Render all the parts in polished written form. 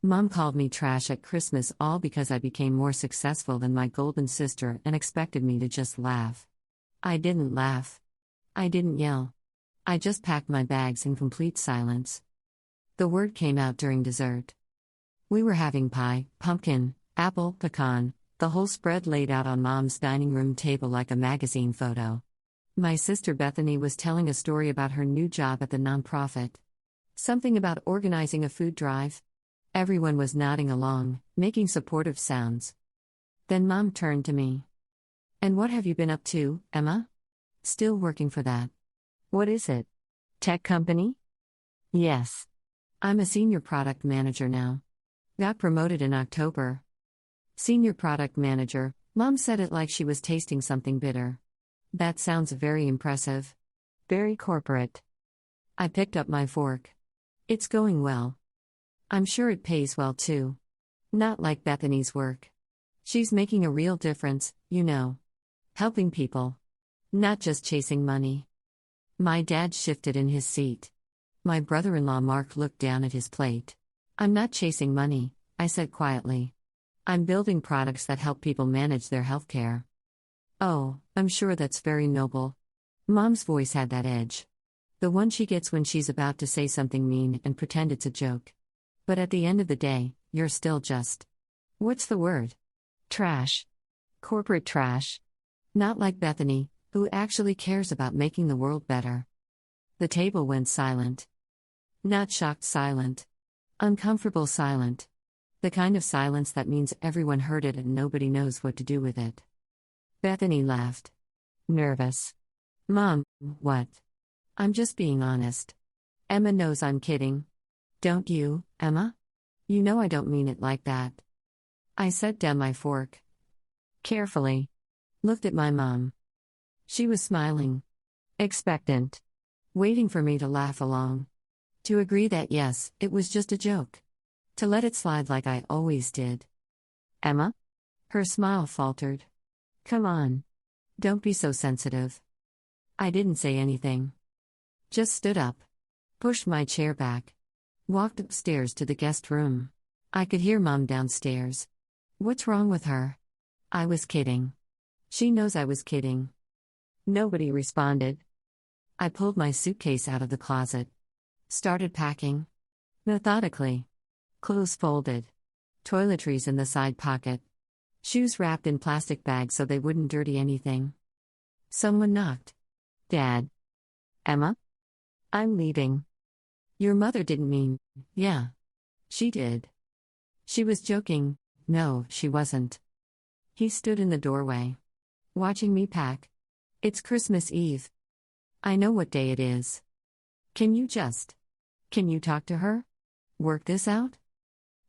Mom called me trash at Christmas all because I became more successful than my golden sister and expected me to just laugh. I didn't laugh. I didn't yell. I just packed my bags in complete silence. The word came out during dessert. We were having pie, pumpkin, apple, pecan, the whole spread laid out on Mom's dining room table like a magazine photo. My sister Bethany was telling a story about her new job at the nonprofit. Something about organizing a food drive. Everyone was nodding along, making supportive sounds. Then Mom turned to me. "And what have you been up to, Emma?" "Still working for that." "What is it? Tech company?" "Yes. I'm a senior product manager now. Got promoted in October." Senior product manager, Mom said it like she was tasting something bitter. "That sounds very impressive. Very corporate." I picked up my fork. "It's going well. I'm sure it pays well too. Not like Bethany's work. She's making a real difference, you know. Helping people. Not just chasing money." My dad shifted in his seat. My brother-in-law Mark looked down at his plate. "I'm not chasing money," I said quietly. "I'm building products that help people manage their healthcare." "Oh, I'm sure that's very noble." Mom's voice had that edge. The one she gets when she's about to say something mean and pretend it's a joke. "But at the end of the day, you're still just... what's the word? Trash. Corporate trash. Not like Bethany, who actually cares about making the world better." The table went silent. Not shocked silent. Uncomfortable silent. The kind of silence that means everyone heard it and nobody knows what to do with it. Bethany laughed. Nervous. "Mom, what?" "I'm just being honest. Emma knows I'm kidding." "Don't you, Emma? You know I don't mean it like that." I set down my fork. Carefully. Looked at my mom. She was smiling. Expectant. Waiting for me to laugh along. To agree that yes, it was just a joke. To let it slide like I always did. "Emma?" Her smile faltered. "Come on. Don't be so sensitive." I didn't say anything. Just stood up. Pushed my chair back. Walked upstairs to the guest room. I could hear Mom downstairs. What's wrong with her? I was kidding. She knows I was kidding. Nobody responded. I pulled my suitcase out of the closet. Started packing. Methodically. Clothes folded. Toiletries in the side pocket. Shoes wrapped in plastic bags so they wouldn't dirty anything. Someone knocked. Dad. "Emma? I'm leaving." "Your mother didn't mean..." "Yeah. She did." She was joking. No, she wasn't. He stood in the doorway. Watching me pack. "It's Christmas Eve. I know what day it is. Can you talk to her? Work this out?"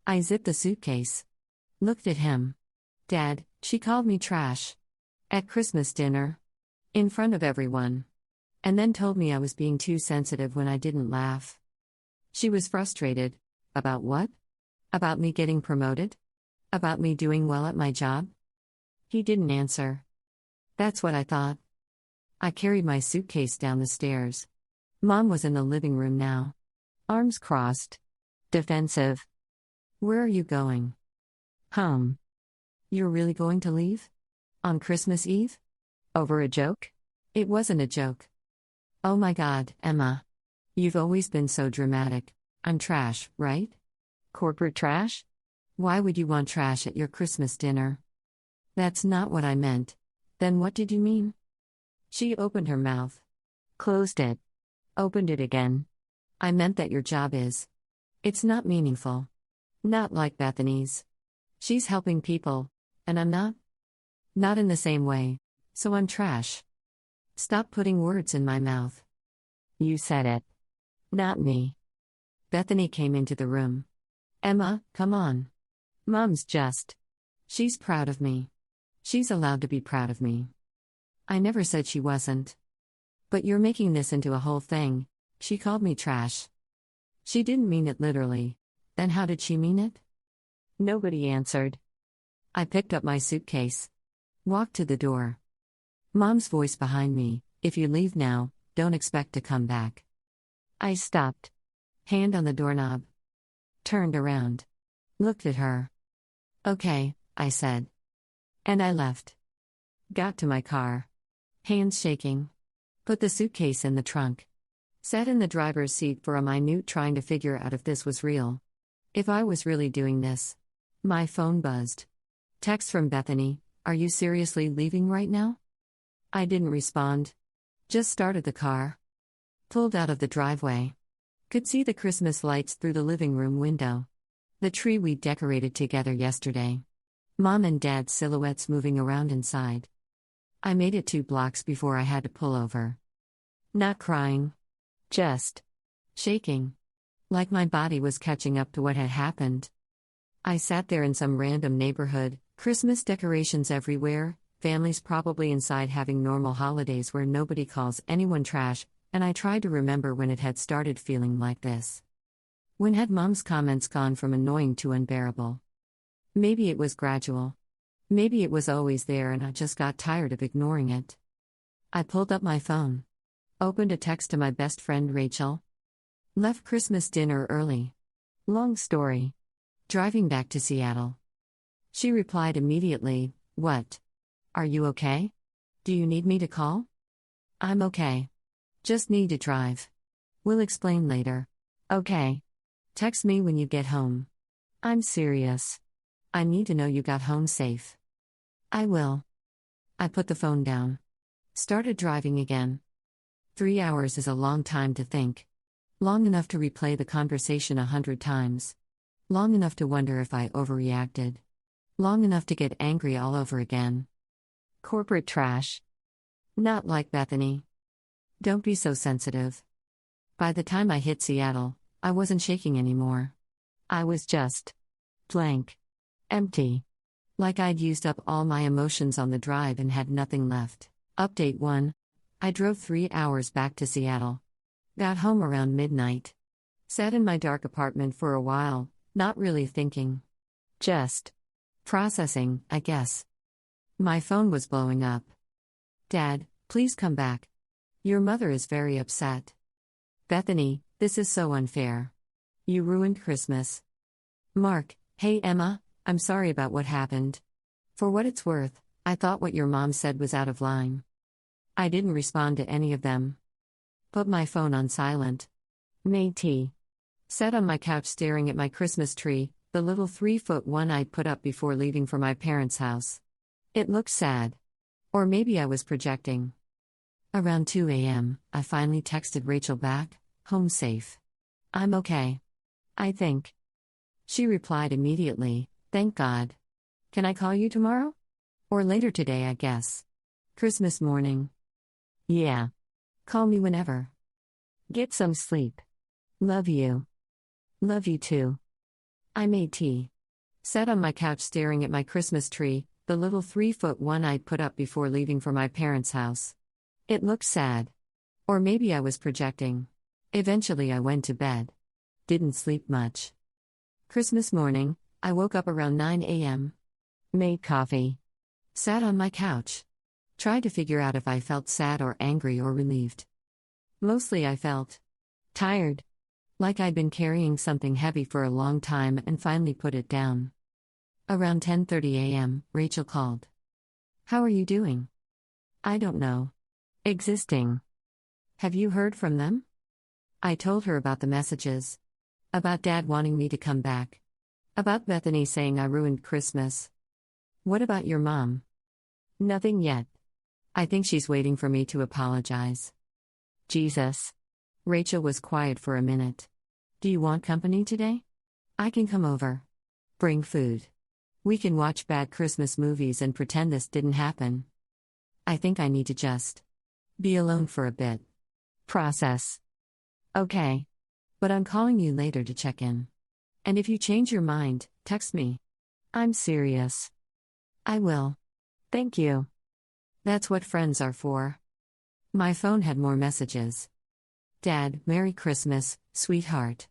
I zipped the suitcase. Looked at him. "Dad, she called me trash. At Christmas dinner. In front of everyone. And then told me I was being too sensitive when I didn't laugh. She was frustrated. About what? About me getting promoted? About me doing well at my job?" He didn't answer. That's what I thought. I carried my suitcase down the stairs. Mom was in the living room now. Arms crossed. Defensive. "Where are you going?" "Home." "You're really going to leave? On Christmas Eve? Over a joke?" It wasn't a joke. "Oh my God, Emma. You've always been so dramatic. I'm trash, right? Corporate trash? Why would you want trash at your Christmas dinner?" "That's not what I meant." "Then what did you mean?" She opened her mouth. Closed it. Opened it again. "I meant that your job is. It's not meaningful. Not like Bethany's. She's helping people, and I'm not. Not in the same way. So I'm trash." Stop putting words in my mouth. "You said it. Not me." Bethany came into the room. "Emma, come on. Mom's just. She's proud of me. She's allowed to be proud of me." I never said she wasn't. "But you're making this into a whole thing. She called me trash." She didn't mean it literally. Then how did she mean it? Nobody answered. I picked up my suitcase. Walked to the door. Mom's voice behind me, "If you leave now, don't expect to come back." I stopped. Hand on the doorknob. Turned around. Looked at her. Okay, I said. And I left. Got to my car. Hands shaking. Put the suitcase in the trunk. Sat in the driver's seat for a minute trying to figure out if this was real. If I was really doing this. My phone buzzed. Text from Bethany, "Are you seriously leaving right now?" I didn't respond. Just started the car. Pulled out of the driveway. Could see the Christmas lights through the living room window. The tree we decorated together yesterday. Mom and Dad's silhouettes moving around inside. I made it 2 blocks before I had to pull over. Not crying. Just shaking. Like my body was catching up to what had happened. I sat there in some random neighborhood, Christmas decorations everywhere, families probably inside having normal holidays where nobody calls anyone trash, and I tried to remember when it had started feeling like this. When had Mom's comments gone from annoying to unbearable? Maybe it was gradual. Maybe it was always there and I just got tired of ignoring it. I pulled up my phone. Opened a text to my best friend Rachel. Left Christmas dinner early. Long story. Driving back to Seattle. She replied immediately, "What? Are you okay? Do you need me to call?" "I'm okay. Just need to drive. We'll explain later." "Okay. Text me when you get home." "I'm serious. I need to know you got home safe." "I will." I put the phone down. Started driving again. 3 hours is a long time to think. Long enough to replay the conversation 100 times. Long enough to wonder if I overreacted. Long enough to get angry all over again. Corporate trash. Not like Bethany. Don't be so sensitive. By the time I hit Seattle, I wasn't shaking anymore. I was just blank. Empty. Like I'd used up all my emotions on the drive and had nothing left. Update 1. I drove 3 hours back to Seattle. Got home around midnight. Sat in my dark apartment for a while, not really thinking. Just processing, I guess. My phone was blowing up. "Dad, please come back. Your mother is very upset." "Bethany, this is so unfair. You ruined Christmas." Mark, "Hey Emma, I'm sorry about what happened. For what it's worth, I thought what your mom said was out of line." I didn't respond to any of them. Put my phone on silent. Made tea. Sat on my couch staring at my Christmas tree, the little 3-foot one I'd put up before leaving for my parents' house. It looked sad. Or maybe I was projecting. Around 2 a.m., I finally texted Rachel back, "Home safe. I'm okay. I think." She replied immediately, "Thank God. Can I call you tomorrow? Or later today, I guess. Christmas morning." "Yeah. Call me whenever. Get some sleep. Love you." "Love you too." I made tea. Sat on my couch staring at my Christmas tree, the little 3-foot one I'd put up before leaving for my parents' house. It looked sad. Or maybe I was projecting. Eventually I went to bed. Didn't sleep much. Christmas morning, I woke up around 9 a.m. Made coffee. Sat on my couch. Tried to figure out if I felt sad or angry or relieved. Mostly I felt tired. Like I'd been carrying something heavy for a long time and finally put it down. Around 10:30 a.m., Rachel called. "How are you doing?" "I don't know. Existing." "Have you heard from them?" I told her about the messages. About Dad wanting me to come back. About Bethany saying I ruined Christmas. "What about your mom?" "Nothing yet. I think she's waiting for me to apologize." Jesus. Rachel was quiet for a minute. "Do you want company today? I can come over. Bring food. We can watch bad Christmas movies and pretend this didn't happen. I think I need to just be alone for a bit. Process." "Okay. But I'm calling you later to check in. And if you change your mind, text me." "I'm serious." "I will. Thank you." That's what friends are for. My phone had more messages. "Dad, Merry Christmas, sweetheart.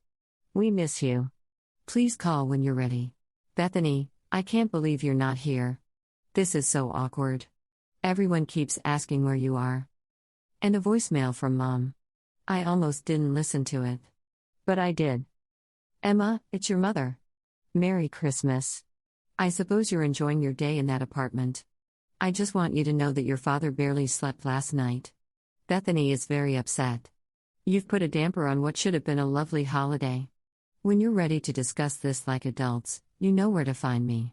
We miss you. Please call when you're ready. Bethany, I can't believe you're not here. This is so awkward. Everyone keeps asking where you are." And a voicemail from Mom. I almost didn't listen to it. But I did. "Emma, it's your mother. Merry Christmas. I suppose you're enjoying your day in that apartment. I just want you to know that your father barely slept last night. Bethany is very upset. You've put a damper on what should have been a lovely holiday. When you're ready to discuss this like adults, you know where to find me.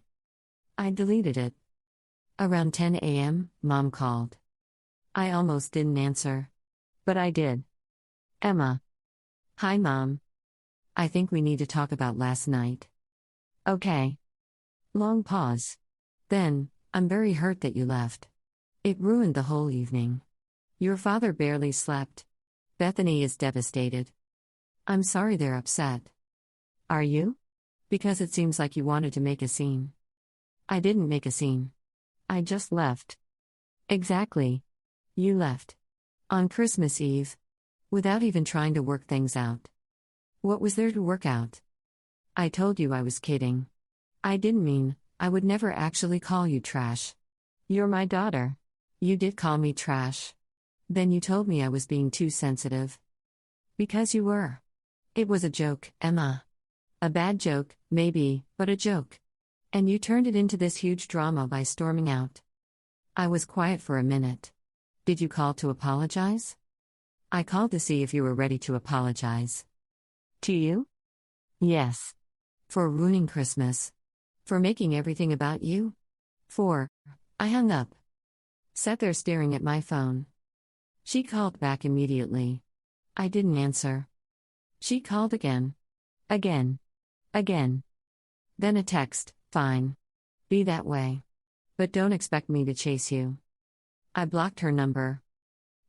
I deleted it. Around 10 a.m., Mom called. I almost didn't answer. But I did. Emma. Hi, Mom. I think we need to talk about last night. Okay. Long pause. Then, I'm very hurt that you left. It ruined the whole evening. Your father barely slept. Bethany is devastated. I'm sorry they're upset. Are you? Because it seems like you wanted to make a scene. I didn't make a scene. I just left. Exactly. You left. On Christmas Eve. Without even trying to work things out. What was there to work out? I told you I was kidding. I didn't mean, I would never actually call you trash. You're my daughter. You did call me trash. Then you told me I was being too sensitive. Because you were. It was a joke, Emma. A bad joke, maybe, but a joke. And you turned it into this huge drama by storming out. I was quiet for a minute. Did you call to apologize? I called to see if you were ready to apologize. To you? Yes. For ruining Christmas. For making everything about you. I hung up. Sat there staring at my phone. She called back immediately. I didn't answer. She called again. Again. Then a text, fine. Be that way. But don't expect me to chase you. I blocked her number.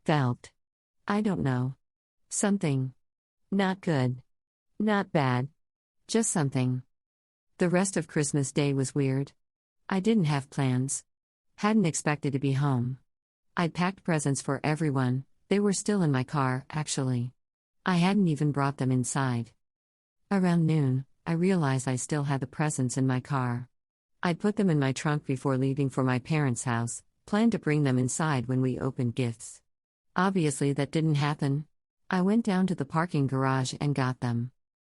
Felt. I don't know. Something. Not good. Not bad. Just something. The rest of Christmas Day was weird. I didn't have plans. Hadn't expected to be home. I'd packed presents for everyone, they were still in my car, actually. I hadn't even brought them inside. Around noon, I realized I still had the presents in my car. I'd put them in my trunk before leaving for my parents' house, planned to bring them inside when we opened gifts. Obviously that didn't happen. I went down to the parking garage and got them.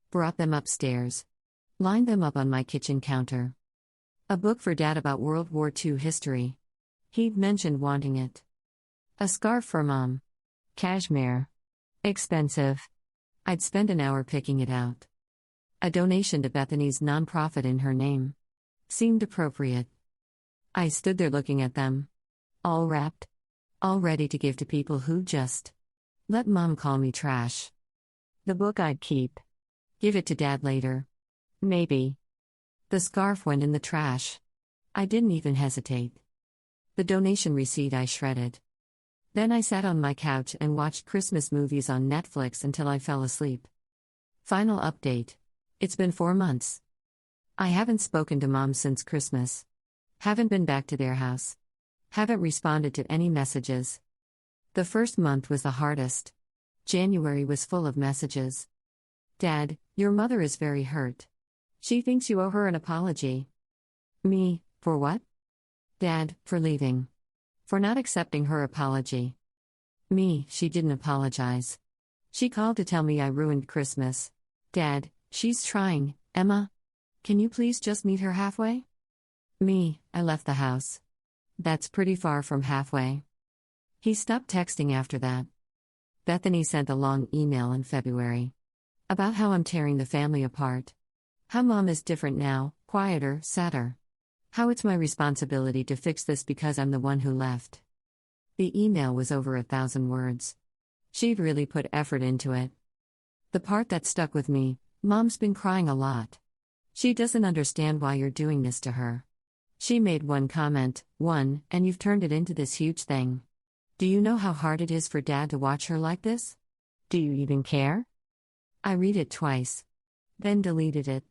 Brought them upstairs. Lined them up on my kitchen counter. A book for Dad about World War II history. He'd mentioned wanting it. A scarf for Mom. Cashmere. Expensive. I'd spent an hour picking it out. A donation to Bethany's nonprofit in her name. Seemed appropriate. I stood there looking at them. All wrapped. All ready to give to people who just let Mom call me trash. The book I'd keep. Give it to Dad later. Maybe. The scarf went in the trash. I didn't even hesitate. The donation receipt I shredded. Then I sat on my couch and watched Christmas movies on Netflix until I fell asleep. Final update. It's been 4 months. I haven't spoken to Mom since Christmas. Haven't been back to their house. Haven't responded to any messages. The first month was the hardest. January was full of messages. Dad, your mother is very hurt. She thinks you owe her an apology. Me, for what? Dad, for leaving. For not accepting her apology. Me, she didn't apologize. She called to tell me I ruined Christmas. Dad, she's trying, Emma. Can you please just meet her halfway? Me, I left the house. That's pretty far from halfway. He stopped texting after that. Bethany sent a long email in February. About how I'm tearing the family apart. How Mom is different now, quieter, sadder. How it's my responsibility to fix this because I'm the one who left. The email was over 1,000 words. She'd really put effort into it. The part that stuck with me, Mom's been crying a lot. She doesn't understand why you're doing this to her. She made one comment, and you've turned it into this huge thing. Do you know how hard it is for Dad to watch her like this? Do you even care? I read it twice. Then deleted it.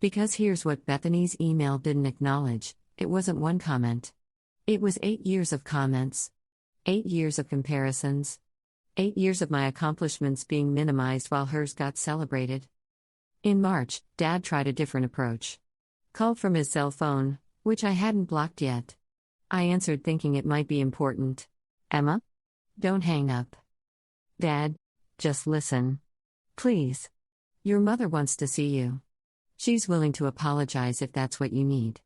Because here's what Bethany's email didn't acknowledge, it wasn't one comment. It was 8 years of comments. 8 years of comparisons. 8 years of my accomplishments being minimized while hers got celebrated. In March, Dad tried a different approach. Called from his cell phone, which I hadn't blocked yet. I answered thinking it might be important. Emma? Don't hang up. Dad, just listen. Please. Your mother wants to see you. She's willing to apologize if that's what you need.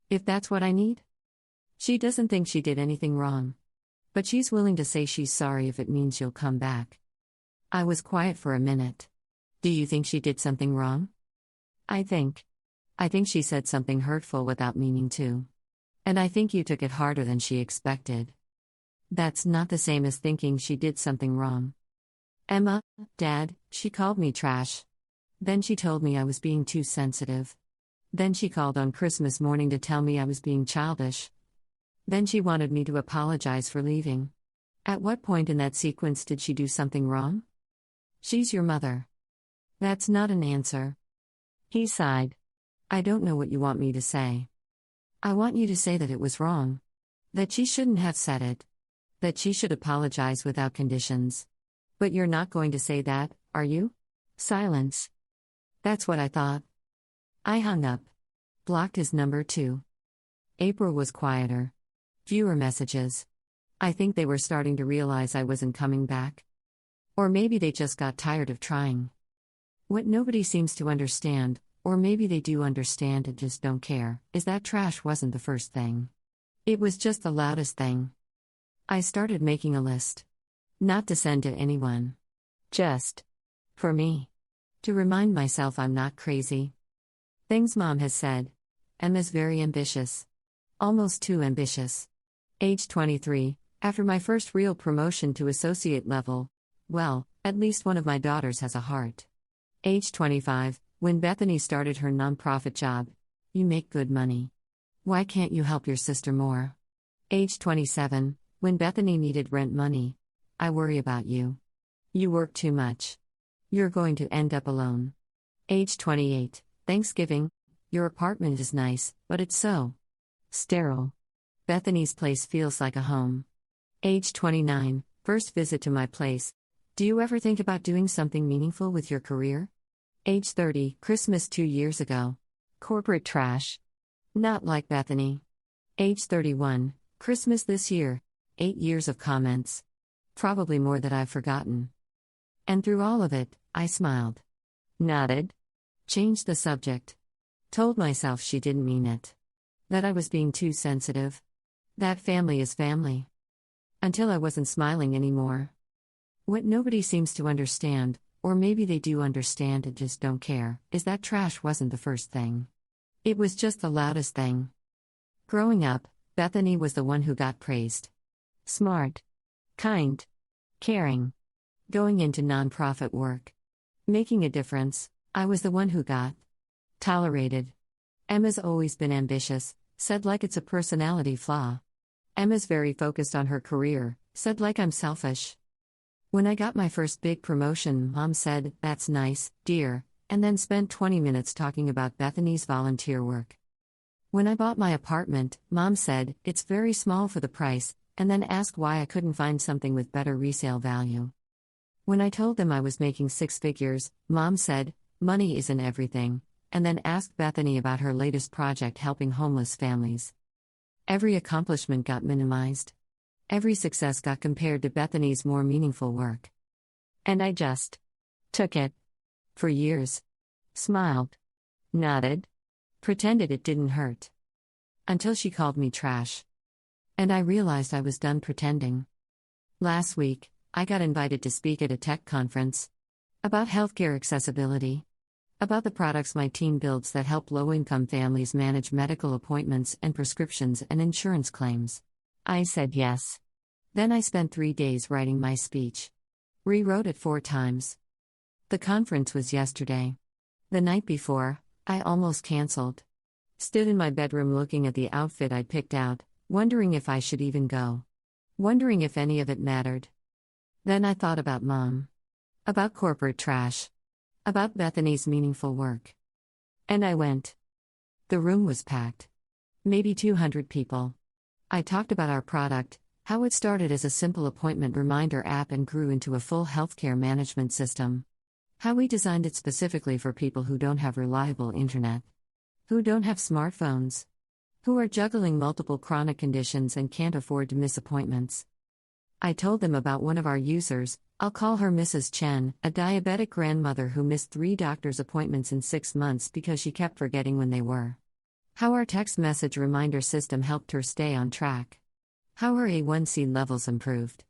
If that's what I need? She doesn't think she did anything wrong. But she's willing to say she's sorry if it means you'll come back. I was quiet for a minute. Do you think she did something wrong? I think she said something hurtful without meaning to. And I think you took it harder than she expected. That's not the same as thinking she did something wrong. Emma, Dad, she called me trash. Then she told me I was being too sensitive. Then she called on Christmas morning to tell me I was being childish. Then she wanted me to apologize for leaving. At what point in that sequence did she do something wrong? She's your mother. That's not an answer. He sighed. I don't know what you want me to say. I want you to say that it was wrong. That she shouldn't have said it. That she should apologize without conditions. But you're not going to say that, are you? Silence. That's what I thought. I hung up. Blocked his number too. April was quieter. Fewer messages. I think they were starting to realize I wasn't coming back. Or maybe they just got tired of trying. What nobody seems to understand, or maybe they do understand and just don't care, is that trash wasn't the first thing. It was just the loudest thing. I started making a list. Not to send to anyone. Just for me. To remind myself I'm not crazy. Things Mom has said. Emma's very ambitious. Almost too ambitious. Age 23, after my first real promotion to associate level. Well, at least one of my daughters has a heart. Age 25, when Bethany started her nonprofit job. You make good money. Why can't you help your sister more? Age 27, when Bethany needed rent money. I worry about you. You work too much. You're going to end up alone. Age 28, Thanksgiving. Your apartment is nice, but it's so sterile. Bethany's place feels like a home. Age 29, first visit to my place. Do you ever think about doing something meaningful with your career? Age 30, Christmas 2 years ago. Corporate trash. Not like Bethany. Age 31, Christmas this year. 8 years of comments. Probably more that I've forgotten. And through all of it, I smiled. Nodded. Changed the subject. Told myself she didn't mean it. That I was being too sensitive. That family is family. Until I wasn't smiling anymore. What nobody seems to understand, or maybe they do understand and just don't care, is that trash wasn't the first thing. It was just the loudest thing. Growing up, Bethany was the one who got praised. Smart. Kind. Caring. Going into nonprofit work. Making a difference. I was the one who got tolerated. Emma's always been ambitious, said like it's a personality flaw. Emma's very focused on her career, said like I'm selfish. When I got my first big promotion, Mom said, "That's nice, dear," and then spent 20 minutes talking about Bethany's volunteer work. When I bought my apartment, Mom said, "It's very small for the price," and then asked why I couldn't find something with better resale value. When I told them I was making 6 figures, Mom said, "Money isn't everything," and then asked Bethany about her latest project helping homeless families. Every accomplishment got minimized. Every success got compared to Bethany's more meaningful work. And I just took it. For years. Smiled. Nodded. Pretended it didn't hurt. Until she called me trash. And I realized I was done pretending. Last week, I got invited to speak at a tech conference. About healthcare accessibility. About the products my team builds that help low-income families manage medical appointments and prescriptions and insurance claims. I said yes. Then I spent 3 days writing my speech. Rewrote it 4 times. The conference was yesterday. The night before, I almost canceled. Stood in my bedroom looking at the outfit I'd picked out, wondering if I should even go. Wondering if any of it mattered. Then I thought about Mom. About corporate trash. About Bethany's meaningful work. And I went. The room was packed. Maybe 200 people. I talked about our product, how it started as a simple appointment reminder app and grew into a full healthcare management system. How we designed it specifically for people who don't have reliable internet. Who don't have smartphones. Who are juggling multiple chronic conditions and can't afford to miss appointments. I told them about one of our users, I'll call her Mrs. Chen, a diabetic grandmother who missed 3 doctor's appointments in 6 months because she kept forgetting when they were. How our text message reminder system helped her stay on track. How her A1C levels improved.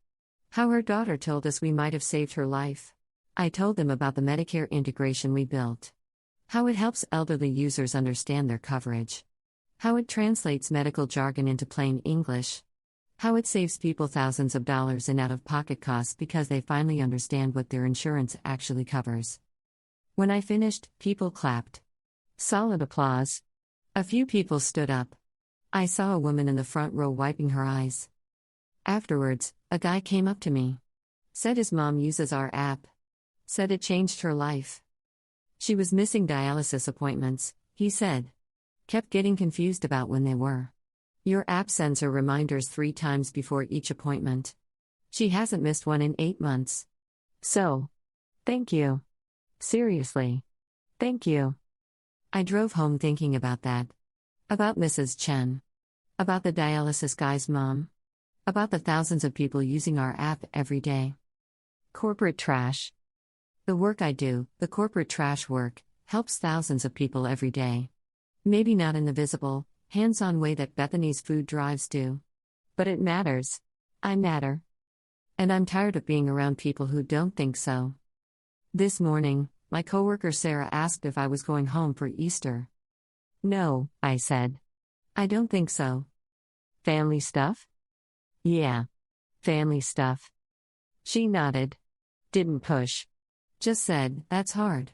How her daughter told us we might have saved her life. I told them about the Medicare integration we built. How it helps elderly users understand their coverage. How it translates medical jargon into plain English. How it saves people thousands of dollars in out-of-pocket costs because they finally understand what their insurance actually covers. When I finished, people clapped. Solid applause. A few people stood up. I saw a woman in the front row wiping her eyes. Afterwards, a guy came up to me. Said his mom uses our app. Said it changed her life. She was missing dialysis appointments, he said. Kept getting confused about when they were. Your app sends her reminders 3 times before each appointment. She hasn't missed one in 8 months. So, thank you. Seriously. Thank you. I drove home thinking about that. About Mrs. Chen. About the dialysis guy's mom. About the thousands of people using our app every day. Corporate trash. The work I do, the corporate trash work, helps thousands of people every day. Maybe not in the visible, hands-on way that Bethany's food drives do. But it matters. I matter. And I'm tired of being around people who don't think so. This morning, my coworker Sarah asked if I was going home for Easter. No, I said. I don't think so. Family stuff? Yeah. Family stuff. She nodded. Didn't push. Just said, that's hard.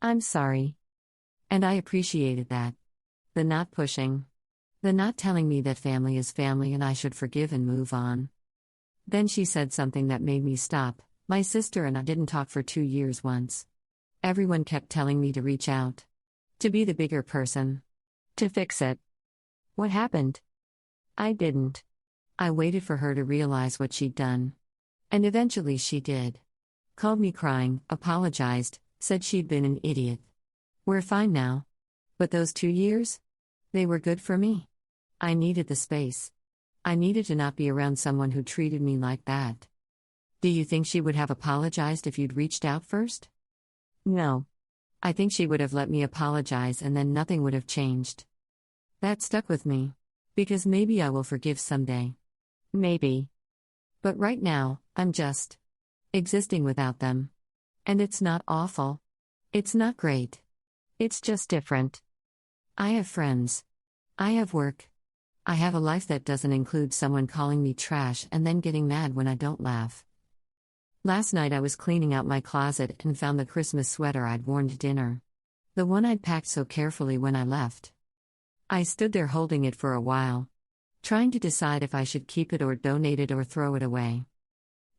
I'm sorry. And I appreciated that. The not pushing. The not telling me that family is family and I should forgive and move on. Then she said something that made me stop. My sister and I didn't talk for 2 years once. Everyone kept telling me to reach out. To be the bigger person. To fix it. What happened? I didn't. I waited for her to realize what she'd done. And eventually she did. Called me crying, apologized, said she'd been an idiot. We're fine now. But those 2 years? They were good for me. I needed the space. I needed to not be around someone who treated me like that. Do you think she would have apologized if you'd reached out first? No. I think she would have let me apologize and then nothing would have changed. That stuck with me. Because maybe I will forgive someday. Maybe. But right now, I'm just existing without them. And it's not awful. It's not great. It's just different. I have friends. I have work. I have a life that doesn't include someone calling me trash and then getting mad when I don't laugh. Last night I was cleaning out my closet and found the Christmas sweater I'd worn to dinner. The one I'd packed so carefully when I left. I stood there holding it for a while, trying to decide if I should keep it or donate it or throw it away.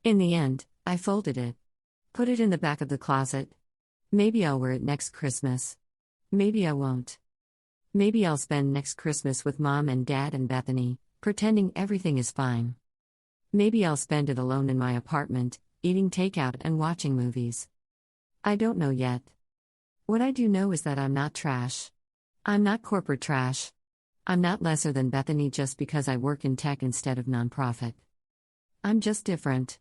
In the end, I folded it. Put it in the back of the closet. Maybe I'll wear it next Christmas. Maybe I won't. Maybe I'll spend next Christmas with Mom and Dad and Bethany, pretending everything is fine. Maybe I'll spend it alone in my apartment, eating takeout and watching movies. I don't know yet. What I do know is that I'm not trash. I'm not corporate trash. I'm not lesser than Bethany just because I work in tech instead of nonprofit. I'm just different.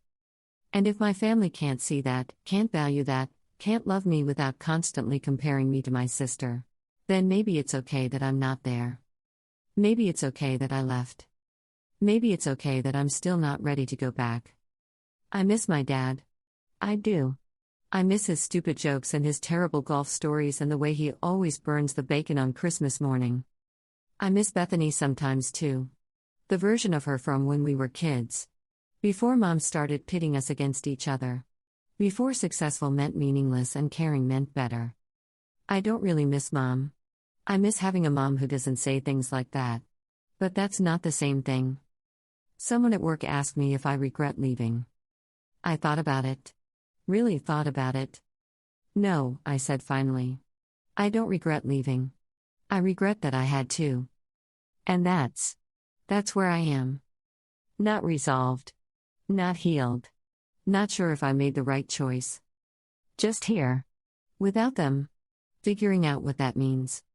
And if my family can't see that, can't value that, can't love me without constantly comparing me to my sister, then maybe it's okay that I'm not there. Maybe it's okay that I left. Maybe it's okay that I'm still not ready to go back. I miss my dad. I do. I miss his stupid jokes and his terrible golf stories and the way he always burns the bacon on Christmas morning. I miss Bethany sometimes too. The version of her from when we were kids. Before Mom started pitting us against each other. Before successful meant meaningless and caring meant better. I don't really miss Mom. I miss having a mom who doesn't say things like that. But that's not the same thing. Someone at work asked me if I regret leaving. I thought about it. Really thought about it. No, I said finally. I don't regret leaving. I regret that I had to. And that's where I am. Not resolved. Not healed. Not sure if I made the right choice. Just here. Without them. Figuring out what that means.